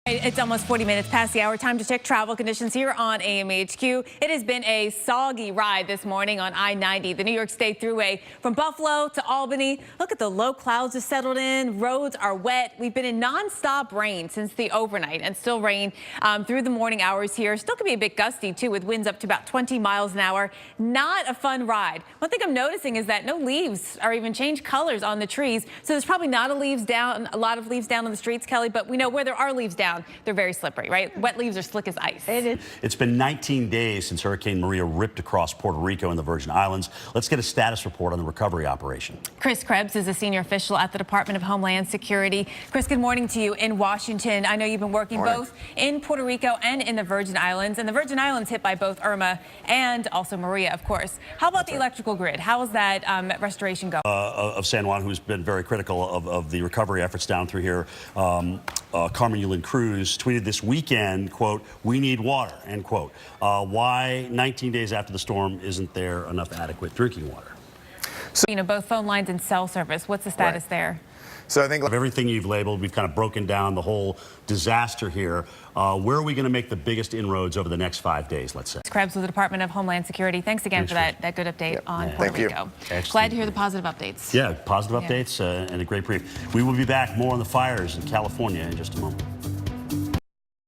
It's almost 40 minutes past the hour. Time to check travel conditions here on AMHQ. It has been a soggy ride this morning on I-90, the New York State Thruway from Buffalo to Albany. Look at the low clouds have settled in. Roads are wet. We've been in nonstop rain since the overnight and still rain through the morning hours here. Still could be a bit gusty, too, with winds up to about 20 miles an hour. Not a fun ride. One thing I'm noticing is that no leaves are even changed colors on the trees. So there's probably not a lot of leaves down on the streets, Kelly, but we know where there are leaves down, they're very slippery, right? Wet leaves are slick as ice. It is. It's been 19 days since Hurricane Maria ripped across Puerto Rico and the Virgin Islands. Let's get a status report on the recovery operation. Chris Krebs is a senior official at the Department of Homeland Security. Chris, good morning to you in Washington. I know you've been working both in Puerto Rico and in the Virgin Islands, and the Virgin Islands hit by both Irma and also Maria, of course. How about the electrical grid? How is that restoration going? Of San Juan, who's been very critical of the recovery efforts down through here, Carmen Yulin Cruz tweeted this weekend, quote, "We need water," end quote. Why 19 days after the storm isn't there enough adequate drinking water? So, you know, both phone lines and cell service. What's the status there? So I think of everything you've labeled, we've kind of broken down the whole disaster here. Where are we going to make the biggest inroads over the next 5 days, let's say? Krebs with the Department of Homeland Security. Thanks again for that good update on Puerto Rico. Glad to hear the positive updates. Yeah, positive updates and a great brief. We will be back more on the fires in California in just a moment.